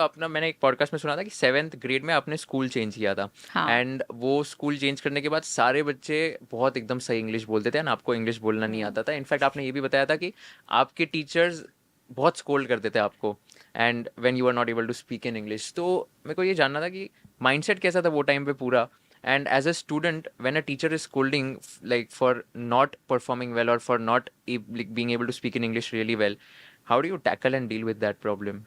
अपना मैंने एक पॉडकास्ट में सुना था कि 7th ग्रेड में आपने स्कूल चेंज किया था। हाँ। एंड वो स्कूल चेंज करने के बाद सारे बच्चे बहुत एकदम सही इंग्लिश बोलते थे एंड आपको इंग्लिश बोलना नहीं हम्म। आता था। इनफैक्ट आपने ये भी बताया था कि आपके टीचर्स बहुत स्कोल्ड करते थे आपको and when you are not able to speak in English. तो मेरे को ये जानना था कि माइंडसेट कैसा था वो टाइम पे पूरा, and as a student when a teacher is scolding like for not performing well और for not being able to speak in English really well, how do you tackle and deal with that problem?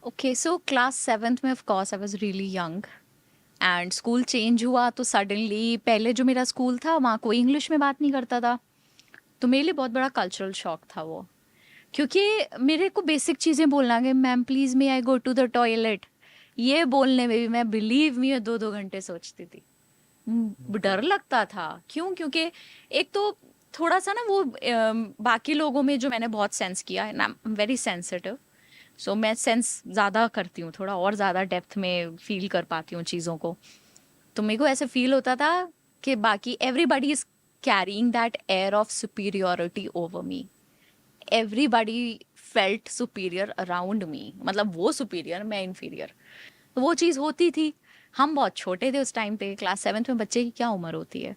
Okay, so class seventh में of course I was really young and school change हुआ तो suddenly पहले जो मेरा school था वहाँ कोई English में बात नहीं करता था। तो मेरे लिए बहुत बड़ा कल्चरल शॉक था वो, क्योंकि मेरे को बेसिक चीज़ें बोलना कि ma'am please may I go to the toilet, ये बोलने में भी मैं बिलीव मी 2-2 घंटे सोचती थी। Okay. डर लगता था। क्यों? क्योंकि एक तो थोड़ा सा ना वो बाकी लोगों में जो मैंने बहुत सेंस किया है ना, वेरी सेंसिटिव। सो मैं सेंस ज़्यादा करती हूँ, थोड़ा और ज़्यादा डेप्थ में फील कर पाती हूँ चीज़ों को। तो मेरे को ऐसे फील होता था कि बाकी everybody is carrying that air of superiority over me. Everybody felt superior around me, मतलब वो सुपीरियर, मैं इन्फीरियर। तो वो चीज़ होती थी। हम बहुत छोटे थे उस टाइम पे, क्लास सेवेंथ में बच्चे की क्या उम्र होती है।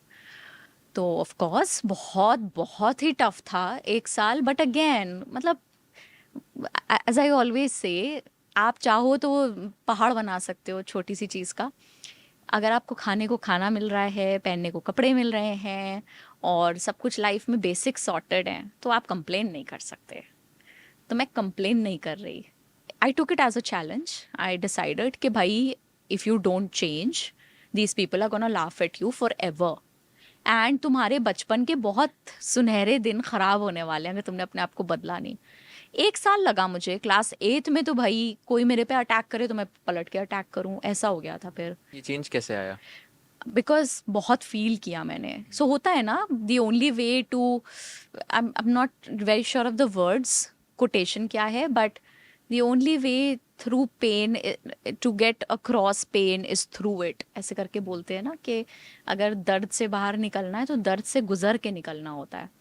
तो ऑफ कोर्स बहुत बहुत ही टफ था 1 साल। बट अगेन मतलब एज आई ऑलवेज से, आप चाहो तो पहाड़ बना सकते हो छोटी सी चीज़ का। अगर आपको खाने को खाना मिल रहा है, पहनने को कपड़े मिल रहे हैं और सब कुछ लाइफ में बेसिक सॉर्टेड हैं, तो आप कंप्लेन नहीं कर सकते। तो मैं कंप्लेन नहीं कर रही। I took it as a challenge. I decided कि भाई, if you don't change, these people are gonna laugh at you forever. And तुम्हारे बचपन के बहुत सुनहरे दिन खराब होने वाले हैं अगर तुमने अपने आप को बदला नहीं। 1 साल लगा मुझे। क्लास एथ में तो भाई कोई मेरे पे अटैक करे तो मैं पलट के अटैक करूं, ऐसा हो गया था फिर। ये चेंज कैसे आया? बिकॉज बहुत फील किया मैंने। सो होता है ना, the only way to, I am not very sure of the words quotation क्या है, but the only way through pain to get across pain is through it, ऐसे करके बोलते हैं ना कि अगर दर्द से बाहर निकलना है तो दर्द से गुजर के निकलना होता है।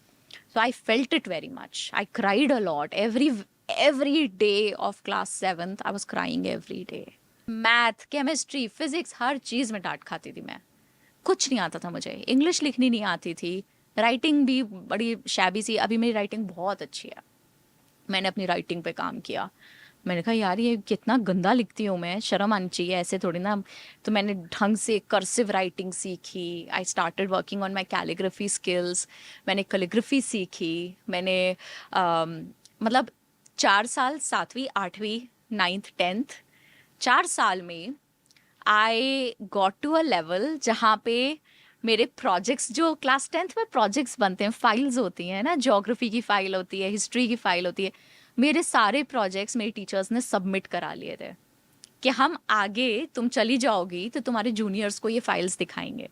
So I felt it very much. I cried a lot. Every day of class seventh, I was crying every day. Math, chemistry, physics, हर चीज में डांट खाती थी मैं। कुछ नहीं आता था मुझे। इंग्लिश लिखनी नहीं आती थी। राइटिंग भी बड़ी शैबी सी। अभी मेरी राइटिंग बहुत अच्छी है। मैंने अपनी राइटिंग पे काम किया। मैंने कहा यार ये कितना गंदा लिखती हूँ मैं, शर्म आनी चाहिए ऐसे थोड़ी ना। तो मैंने ढंग से कर्सिव राइटिंग सीखी। I started working on my calligraphy skills. मैंने कैलीग्राफी सीखी। मैंने मतलब 4 साल, 7वीं 8वीं 9th 10th, 4 साल में I got to a level जहाँ पे मेरे प्रोजेक्ट्स, जो क्लास 10th में प्रोजेक्ट्स बनते हैं, फाइल्स होती हैं ना, ज्योग्राफी की फाइल होती है, हिस्ट्री की फाइल होती है, मेरे सारे प्रोजेक्ट्स मेरे टीचर्स ने सबमिट करा लिए थे कि हम आगे, तुम चली जाओगी तो तुम्हारे जूनियर्स को ये फाइल्स दिखाएंगे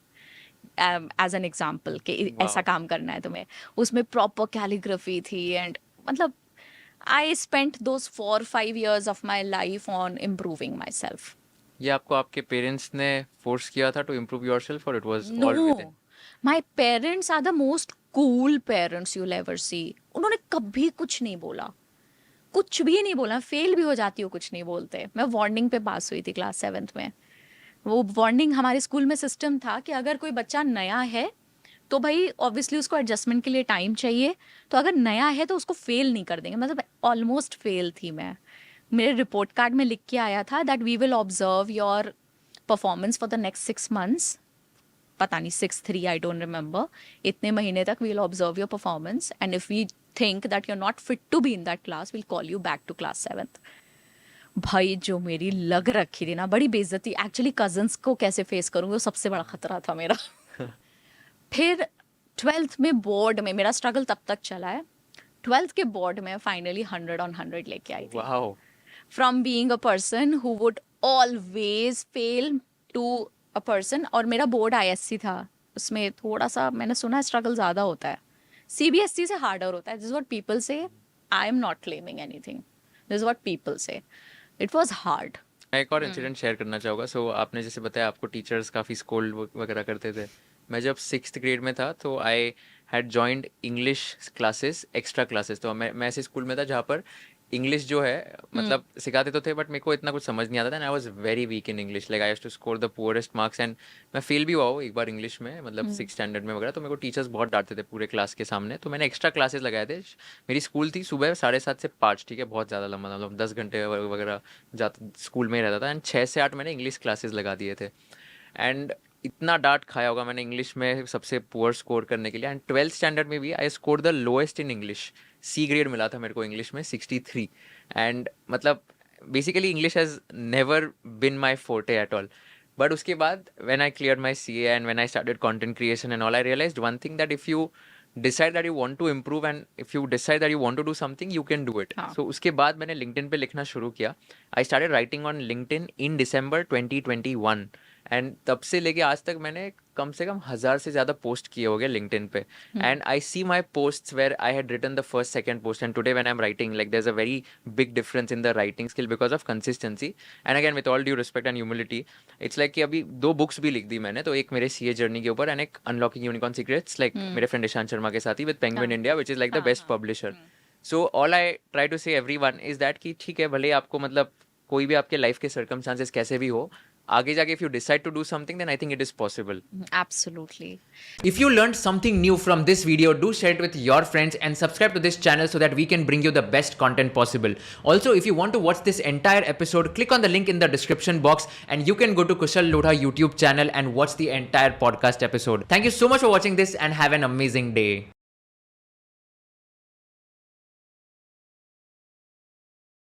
एज एन एग्जाम्पल कि ऐसा वाह, काम करना है तुम्हें। उसमें प्रॉपर कैलीग्राफी थी एंड मतलब I spent those 4-5 years of my life on improving myself. ये आपको आपके पेरेंट्स ने फोर्स किया था टू इम्प्रूव योरसेल्फ और it was all within? No, my parents are the most cool parents you'll ever see. उन्होंने कभी कुछ नहीं बोला, कुछ भी नहीं बोला। फेल भी हो जाती हो, कुछ नहीं बोलते। मैं वार्निंग पे पास हुई थी क्लास सेवेंथ में। वो वार्निंग हमारे स्कूल में सिस्टम था कि अगर कोई बच्चा नया है तो भाई ऑब्वियसली उसको एडजस्टमेंट के लिए टाइम चाहिए। तो अगर नया है तो उसको फेल नहीं कर देंगे। मतलब ऑलमोस्ट फेल थी मैं। मेरे रिपोर्ट कार्ड में लिख के आया था that we will observe your performance for the next 6 months। पता नहीं 6-3, आई डोंट रिमेंबर। इतने महीने तक we'll observe your performance and if we think that you are not fit to be in that class, will call you back to class seventh. भाई जो मेरी लग रखी थी ना, बड़ी बेइज्जती। एक्चुअली कजन्स को कैसे फेस करूंगी, वो सबसे बड़ा खतरा था मेरा। फिर ट्वेल्थ में बोर्ड में मेरा स्ट्रगल तब तक चला है। ट्वेल्थ के बोर्ड में फाइनली 100 on 100 लेके आई थी। Wow. From being a person who would always fail to a person. और मेरा बोर्ड आईएससी था। उसमें थोड़ा सा मैंने सुना है स्ट्रगल ज़्यादा होता है। सीबीएसई से हार्डर होता है, this is what people say. I am not claiming anything, this is what people say. It was hard. मैं एक और इंसिडेंट शेयर करना चाहूँगा। सो आपने जैसे बताया आपको टीचर्स काफ़ी स्कोल्ड वगैरह करते थे। मैं जब 6th ग्रेड में था तो I had joined English classes, extra classes. तो मैं ऐसे स्कूल में था जहाँ पर इंग्लिश जो है मतलब सिखाते तो थे बट मेरे को इतना कुछ समझ नहीं आता था, and I was very weak in English, like I used to score the poorest marks, and मैं फेल भी हुआ हूँ एक बार इंग्लिश में, मतलब 6 स्टैंडर्ड में वगैरह। तो मेरे को टीचर्स बहुत डांटते थे पूरे क्लास के सामने, तो मैंने एक्स्ट्रा क्लासेस लगाए थे। मेरी स्कूल थी सुबह 7:30 से 5, ठीक है, बहुत ज़्यादा लंबा था, मतलब 10 घंटे वगैरह जाता स्कूल में ही रहता था, एंड 6 से 8 मैंने इंग्लिश क्लासेस लगा दिए थे। एंड इतना डांट खाया होगा मैंने इंग्लिश में सबसे पुअर स्कोर करने के लिए, एंड 12th स्टैंडर्ड में भी I score the lowest in English. C grade मिला था मेरे को इंग्लिश में, 63। एंड मतलब basically English has never been my forte at all. But उसके बाद when I clear my C A and when I started content creation and all, I realized one thing, that if you decide that you want to improve and if you decide that you want to do something, you can do it. हाँ। सो उसके बाद मैंने LinkedIn पे लिखना शुरू किया। I started writing on LinkedIn in December 2021, and तब से लेके आज तक मैंने कम से कम 1,000 से ज़्यादा पोस्ट किए हो गए लिंक्डइन पे। And I see my posts where I had written the first second post, and today when I am writing, like there is a very big difference in the writing skill because of consistency. And again with all due respect and humility, it's like कि अभी 2 books भी लिख दी मैंने, तो एक मेरे CA journey के ऊपर एंड एक अनलॉकिंग यूनिकॉर्न सीक्रेट्स, लाइक मेरे फ्रेंड ईशांत शर्मा के साथ ही, with Penguin India, which is like the best publisher. So all I try to say everyone is that कि ठीक है, भले आपको मतलब कोई भी आपके लाइफ के सर्कमस्टांसेस कैसे भी हो, आगे जाके if you decide to do something, then I think it is possible. Absolutely. If you learned something new from this video, do share it with your friends and subscribe to this channel so that we can bring you the best content possible. Also, if you want to watch this entire episode, click on the link in the description box and you can go to Kushal Lodha YouTube channel and watch the entire podcast episode. Thank you so much for watching this and have an amazing day.